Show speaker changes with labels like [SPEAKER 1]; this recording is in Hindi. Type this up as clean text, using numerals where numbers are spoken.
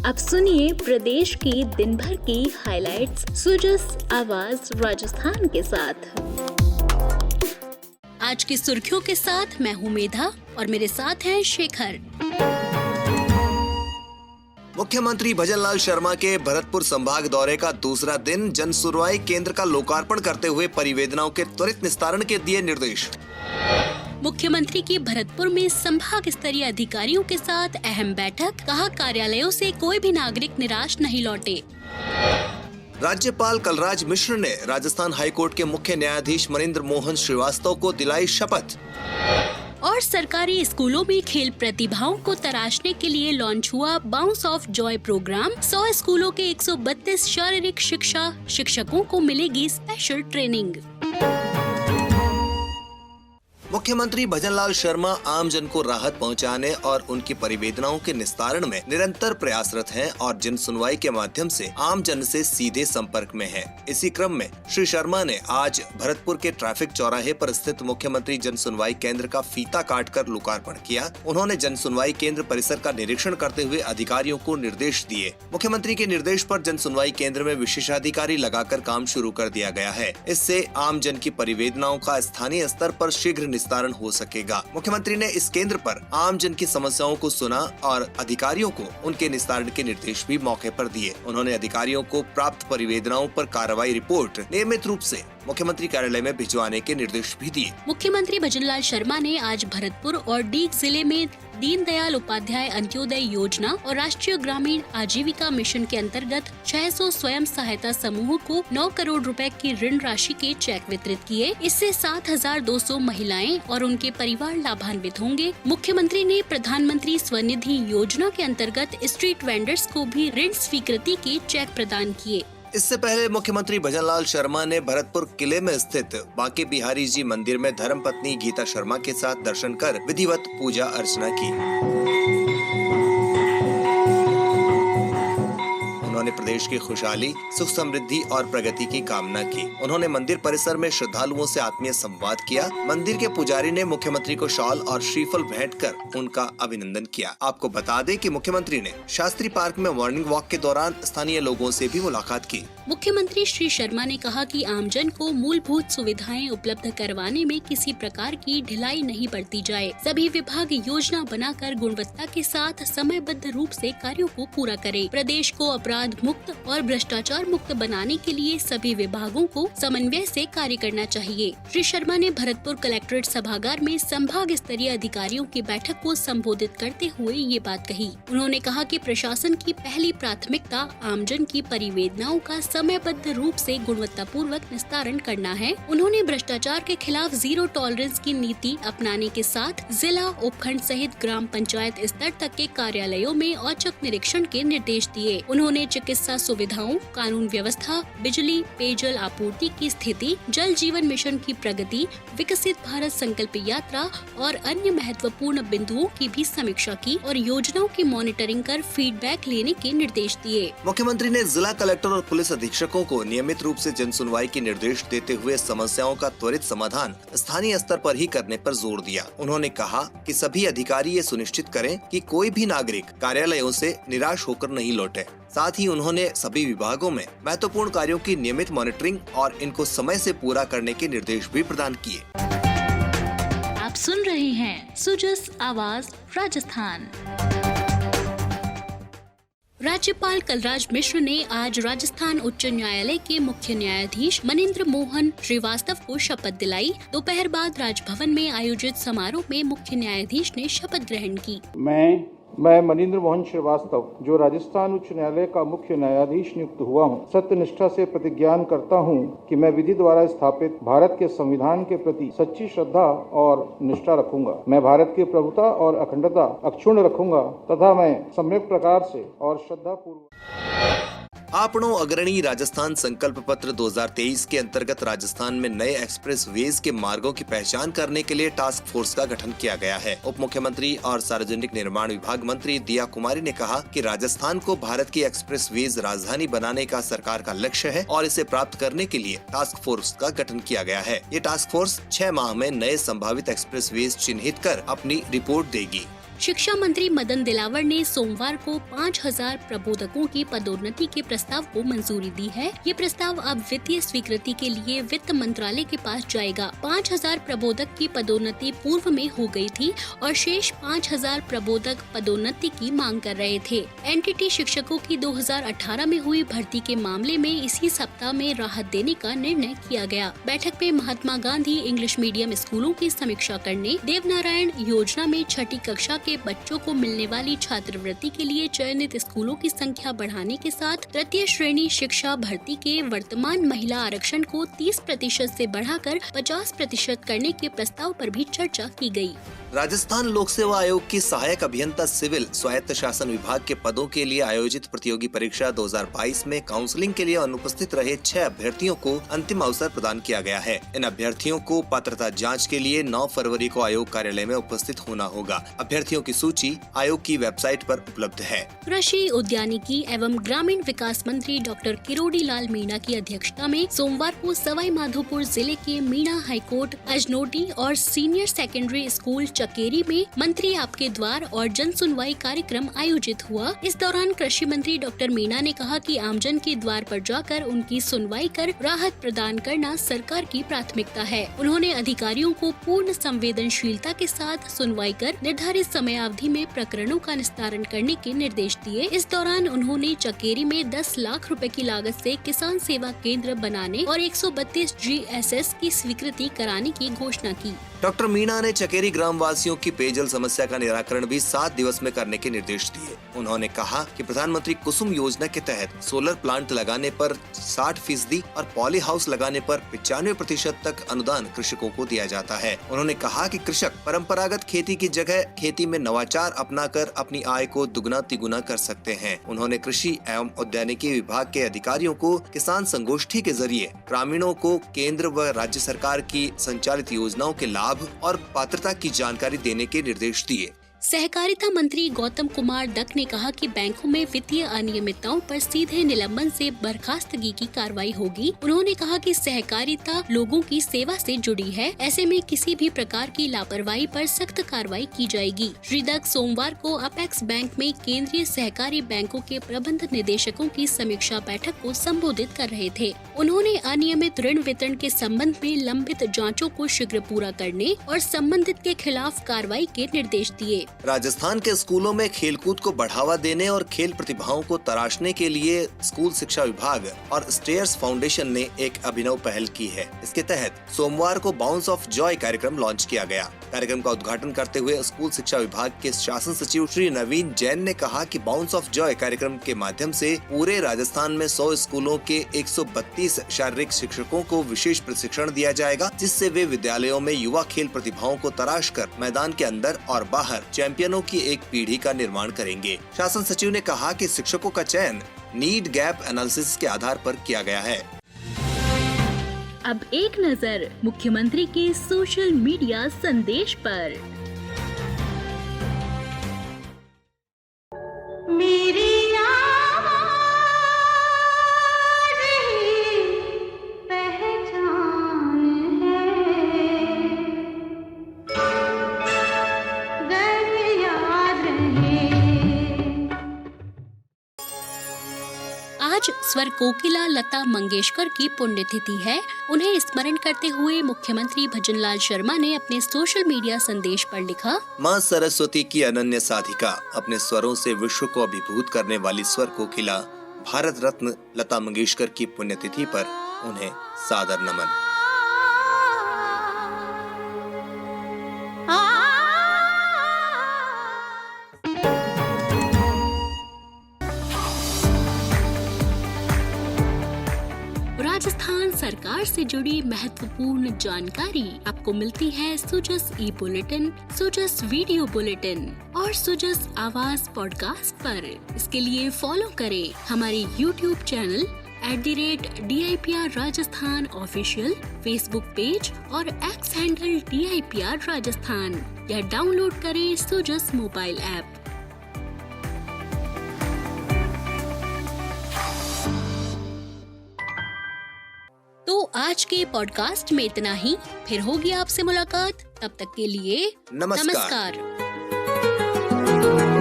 [SPEAKER 1] अब सुनिए प्रदेश की दिन भर की हाइलाइट्स सुजस आवाज राजस्थान के साथ। आज की सुर्खियों के साथ मैं हूँ मेधा और मेरे साथ हैं शेखर।
[SPEAKER 2] मुख्यमंत्री भजनलाल शर्मा के भरतपुर संभाग दौरे का दूसरा दिन, जन सुनवाई केंद्र का लोकार्पण करते हुए परिवेदनाओं के त्वरित निस्तारण के दिए निर्देश।
[SPEAKER 1] मुख्यमंत्री की भरतपुर में संभाग स्तरीय अधिकारियों के साथ अहम बैठक, कहा कार्यालयों से कोई भी नागरिक निराश नहीं लौटे।
[SPEAKER 2] राज्यपाल कलराज मिश्र ने राजस्थान हाईकोर्ट के मुख्य न्यायाधीश मनिंद्र मोहन श्रीवास्तव को दिलाई शपथ।
[SPEAKER 1] और सरकारी स्कूलों में खेल प्रतिभाओं को तराशने के लिए लॉन्च हुआ बाउंस ऑफ जॉय प्रोग्राम। 100 स्कूलों के 132 शारीरिक शिक्षा शिक्षकों को मिलेगी स्पेशल ट्रेनिंग।
[SPEAKER 2] मुख्यमंत्री भजनलाल शर्मा आम जन को राहत पहुंचाने और उनकी परिवेदनाओं के निस्तारण में निरंतर प्रयासरत हैं और जन सुनवाई के माध्यम से आम जन से सीधे संपर्क में हैं। इसी क्रम में श्री शर्मा ने आज भरतपुर के ट्रैफिक चौराहे पर स्थित मुख्यमंत्री जन सुनवाई केंद्र का फीता काटकर लोकार्पण किया। उन्होंने जन सुनवाई केंद्र परिसर का निरीक्षण करते हुए अधिकारियों को निर्देश दिए। मुख्यमंत्री के निर्देश पर जन सुनवाई केंद्र में विशेषाधिकारी लगाकर काम शुरू कर दिया गया है। इससे आम जन की परिवेदनाओं का स्थानीय स्तर पर शीघ्र निस्तारण हो सकेगा। मुख्यमंत्री ने इस केंद्र पर आम जन की समस्याओं को सुना और अधिकारियों को उनके निस्तारण के निर्देश भी मौके पर दिए। उन्होंने अधिकारियों को प्राप्त परिवेदनाओं पर कार्रवाई रिपोर्ट नियमित रूप से मुख्यमंत्री कार्यालय में भिजवाने के निर्देश भी दिए।
[SPEAKER 1] मुख्यमंत्री भजनलाल शर्मा ने आज भरतपुर और डीग जिले में दीनदयाल उपाध्याय अंत्योदय योजना और राष्ट्रीय ग्रामीण आजीविका मिशन के अंतर्गत 600 स्वयं सहायता समूह को 9 करोड़ रुपए की ऋण राशि के चेक वितरित किए। इससे 7,200 महिलाएं और उनके परिवार लाभान्वित होंगे। मुख्यमंत्री ने प्रधानमंत्री स्वनिधि योजना के अंतर्गत स्ट्रीट वेंडर्स को भी ऋण स्वीकृति के चेक प्रदान किए।
[SPEAKER 2] इससे पहले मुख्यमंत्री भजनलाल शर्मा ने भरतपुर किले में स्थित बांके बिहारी जी मंदिर में धर्मपत्नी गीता शर्मा के साथ दर्शन कर विधिवत पूजा अर्चना की। उन्होंने प्रदेश की खुशहाली, सुख समृद्धि और प्रगति की कामना की। उन्होंने मंदिर परिसर में श्रद्धालुओं से आत्मीय संवाद किया। मंदिर के पुजारी ने मुख्यमंत्री को शॉल और श्रीफल भेंट कर उनका अभिनंदन किया। आपको बता दें कि मुख्यमंत्री ने शास्त्री पार्क में मॉर्निंग वॉक के दौरान स्थानीय लोगों से भी मुलाकात की।
[SPEAKER 1] मुख्यमंत्री श्री शर्मा ने कहा कि आमजन को मूलभूत सुविधाएं उपलब्ध करवाने में किसी प्रकार की ढिलाई नहीं बरती जाए। सभी विभाग योजना बनाकर गुणवत्ता के साथ समयबद्ध रूप से कार्यों को पूरा करें। प्रदेश को अपराध मुक्त और भ्रष्टाचार मुक्त बनाने के लिए सभी विभागों को समन्वय से कार्य करना चाहिए। श्री शर्मा ने भरतपुर कलेक्ट्रेट सभागार में संभाग स्तरीय अधिकारियों की बैठक को संबोधित करते हुए ये बात कही। उन्होंने कहा कि प्रशासन की पहली प्राथमिकता आमजन की परिवेदनाओं का समयबद्ध रूप से गुणवत्तापूर्वक निस्तारण करना है। उन्होंने भ्रष्टाचार के खिलाफ जीरो टॉलरेंस की नीति अपनाने के साथ जिला, उपखंड सहित ग्राम पंचायत स्तर तक के कार्यालयों में औचक निरीक्षण के निर्देश दिए। उन्होंने चिकित्सा सुविधाओं, कानून व्यवस्था, बिजली, पेयजल आपूर्ति की स्थिति, जल जीवन मिशन की प्रगति, विकसित भारत संकल्प यात्रा और अन्य महत्वपूर्ण बिंदुओं की भी समीक्षा की और योजनाओं की मॉनिटरिंग कर फीडबैक लेने के निर्देश दिए।
[SPEAKER 2] मुख्यमंत्री ने जिला कलेक्टर और पुलिस अधीक्षकों को नियमित रूप से जन सुनवाई के निर्देश देते हुए समस्याओं का त्वरित समाधान स्थानीय स्तर पर ही करने पर जोर दिया। उन्होंने कहा कि सभी अधिकारी ये सुनिश्चित करें कि कोई भी नागरिक कार्यालयों से निराश होकर नहीं लौटे। साथ ही उन्होंने सभी विभागों में महत्वपूर्ण कार्यों की नियमित मॉनिटरिंग और इनको समय से पूरा करने के निर्देश भी प्रदान किए।
[SPEAKER 1] आप सुन रहे हैं सुजस आवाज राजस्थान। राज्यपाल कलराज मिश्र ने आज राजस्थान उच्च न्यायालय के मुख्य न्यायाधीश मनिंद्र मोहन श्रीवास्तव को शपथ दिलाई। दोपहर बाद राजभवन में आयोजित समारोह में मुख्य न्यायाधीश ने शपथ ग्रहण की।
[SPEAKER 3] मैं मनिंद्र मोहन श्रीवास्तव, जो राजस्थान उच्च न्यायालय का मुख्य न्यायाधीश नियुक्त हुआ हूँ, सत्यनिष्ठा से प्रतिज्ञान करता हूँ कि मैं विधि द्वारा स्थापित भारत के संविधान के प्रति सच्ची श्रद्धा और निष्ठा रखूंगा। मैं भारत की प्रभुता और अखंडता अक्षुण्ण रखूंगा तथा मैं सम्यक प्रकार से और श्रद्धापूर्वक
[SPEAKER 2] आपनो अग्रणी राजस्थान संकल्प पत्र 2023 के अंतर्गत राजस्थान में नए एक्सप्रेस वेज के मार्गों की पहचान करने के लिए टास्क फोर्स का गठन किया गया है। उप मुख्यमंत्री और सार्वजनिक निर्माण विभाग मंत्री दिया कुमारी ने कहा कि राजस्थान को भारत की एक्सप्रेस वेज राजधानी बनाने का सरकार का लक्ष्य है और इसे प्राप्त करने के लिए टास्क फोर्स का गठन किया गया है। ये टास्क फोर्स 6 माह में नए संभावित एक्सप्रेस वेज चिन्हित कर अपनी रिपोर्ट देगी।
[SPEAKER 1] शिक्षा मंत्री मदन दिलावर ने सोमवार को 5000 प्रबोधकों की पदोन्नति के प्रस्ताव को मंजूरी दी है। ये प्रस्ताव अब वित्तीय स्वीकृति के लिए वित्त मंत्रालय के पास जाएगा। 5000 प्रबोधक की पदोन्नति पूर्व में हो गई थी और शेष 5000 प्रबोधक पदोन्नति की मांग कर रहे थे। एनटीटी शिक्षकों की 2018 में हुई भर्ती के मामले में इसी सप्ताह में राहत देने का निर्णय किया गया। बैठक में महात्मा गांधी इंग्लिश मीडियम स्कूलों की समीक्षा करने, देवनारायण योजना में छठी कक्षा के बच्चों को मिलने वाली छात्रवृत्ति के लिए चयनित स्कूलों की संख्या बढ़ाने के साथ तृतीय श्रेणी शिक्षा भर्ती के वर्तमान महिला आरक्षण को 30% से बढ़ाकर 50% करने के प्रस्ताव पर भी चर्चा की गई।
[SPEAKER 2] राजस्थान लोक सेवा आयोग की सहायक अभियंता सिविल स्वायत्त शासन विभाग के पदों के लिए आयोजित प्रतियोगी परीक्षा 2022 में काउंसलिंग के लिए अनुपस्थित रहे 6 अभ्यर्थियों को अंतिम अवसर प्रदान किया गया है। इन अभ्यर्थियों को पात्रता जांच के लिए 9 फरवरी को आयोग कार्यालय में उपस्थित होना होगा। अभ्यर्थियों की सूची आयोग की वेबसाइट पर उपलब्ध है।
[SPEAKER 1] कृषि, उद्यानिकी एवं ग्रामीण विकास मंत्री डॉक्टर किरोड़ी लाल मीणा की अध्यक्षता में सोमवार को सवाई माधोपुर जिले के मीणा हाईकोर्ट, अजनोटी और सीनियर सेकेंडरी स्कूल चकेरी में मंत्री आपके द्वार और जन सुनवाई कार्यक्रम आयोजित हुआ। इस दौरान कृषि मंत्री डॉक्टर मीणा ने कहा कि आमजन के द्वार पर जाकर उनकी सुनवाई कर राहत प्रदान करना सरकार की प्राथमिकता है। उन्होंने अधिकारियों को पूर्ण संवेदनशीलता के साथ सुनवाई कर निर्धारित समयावधि में प्रकरणों का निस्तारण करने के निर्देश दिए। इस दौरान उन्होंने चकेरी में 10 लाख रुपए की लागत से किसान सेवा केंद्र बनाने और 132 GSS की स्वीकृति कराने की घोषणा की।
[SPEAKER 2] डॉक्टर मीणा ने चकेरी ग्राम वासियों की पेयजल समस्या का निराकरण भी 7 दिवस में करने के निर्देश दिए। उन्होंने कहा कि प्रधानमंत्री कुसुम योजना के तहत सोलर प्लांट लगाने पर 60% और पॉली हाउस लगाने पर 95% तक अनुदान कृषकों को दिया जाता है। उन्होंने कहा कि कृषक परंपरागत खेती की जगह खेती में नवाचार अपनाकर अपनी आय को दुगना तिगुना कर सकते हैं। उन्होंने कृषि एवं उद्यानिकी विभाग के अधिकारियों को किसान संगोष्ठी के जरिए ग्रामीणों को केंद्र व राज्य सरकार की संचालित योजनाओं के लाभ और पात्रता की जानकारी देने के निर्देश दिए।
[SPEAKER 1] सहकारिता मंत्री गौतम कुमार दत्त ने कहा कि बैंकों में वित्तीय अनियमितताओं पर सीधे निलंबन से बर्खास्तगी की कार्रवाई होगी। उन्होंने कहा कि सहकारिता लोगों की सेवा से जुड़ी है, ऐसे में किसी भी प्रकार की लापरवाही पर सख्त कार्रवाई की जाएगी। श्री दत्त सोमवार को अपेक्स बैंक में केंद्रीय सहकारी बैंकों के प्रबंध निदेशकों की समीक्षा बैठक को संबोधित कर रहे थे। उन्होंने अनियमित ऋण वितरण के संबंध में लंबित जाँचों को शीघ्र पूरा करने और संबंधित के खिलाफ कार्रवाई के निर्देश दिए।
[SPEAKER 2] राजस्थान के स्कूलों में खेलकूद को बढ़ावा देने और खेल प्रतिभाओं को तराशने के लिए स्कूल शिक्षा विभाग और स्टेयर्स फाउंडेशन ने एक अभिनव पहल की है। इसके तहत सोमवार को बाउंस ऑफ जॉय कार्यक्रम लॉन्च किया गया। कार्यक्रम का उद्घाटन करते हुए स्कूल शिक्षा विभाग के शासन सचिव श्री नवीन जैन ने कहा कि बाउंस ऑफ जॉय कार्यक्रम के माध्यम से पूरे राजस्थान में 100 स्कूलों के 132 शारीरिक शिक्षकों को विशेष प्रशिक्षण दिया जाएगा, जिससे वे विद्यालयों में युवा खेल प्रतिभाओं को तराश कर मैदान के अंदर और बाहर चैंपियनों की एक पीढ़ी का निर्माण करेंगे। शासन सचिव ने कहा कि शिक्षकों का चयन नीड गैप एनालिसिस के आधार पर किया गया है।
[SPEAKER 1] अब एक नजर मुख्यमंत्री के सोशल मीडिया संदेश पर।
[SPEAKER 4] मेरी आवाज़ ही पहचान है, गर याद रहे।
[SPEAKER 1] आज स्वर कोकिला लता मंगेशकर की पुण्यतिथि है। उन्हें स्मरण करते हुए मुख्यमंत्री भजनलाल शर्मा ने अपने सोशल मीडिया संदेश पर लिखा,
[SPEAKER 2] माँ सरस्वती की अनन्य साधिका, अपने स्वरों से विश्व को अभिभूत करने वाली स्वर कोकिला भारत रत्न लता मंगेशकर की पुण्यतिथि पर उन्हें सादर नमन।
[SPEAKER 1] राजस्थान सरकार से जुड़ी महत्वपूर्ण जानकारी आपको मिलती है सुजस ई बुलेटिन, सुजस वीडियो बुलेटिन और सुजस आवाज पॉडकास्ट पर। इसके लिए फॉलो करें हमारे YouTube channel @DIPR Rajasthan official, Facebook page और X हैंडल DIPR राजस्थान, या डाउनलोड करें सुजस मोबाइल ऐप। तो आज के पॉडकास्ट में इतना ही। फिर होगी आपसे मुलाकात, तब तक के लिए
[SPEAKER 2] नमस्कार।
[SPEAKER 1] नमस्कार।
[SPEAKER 4] है।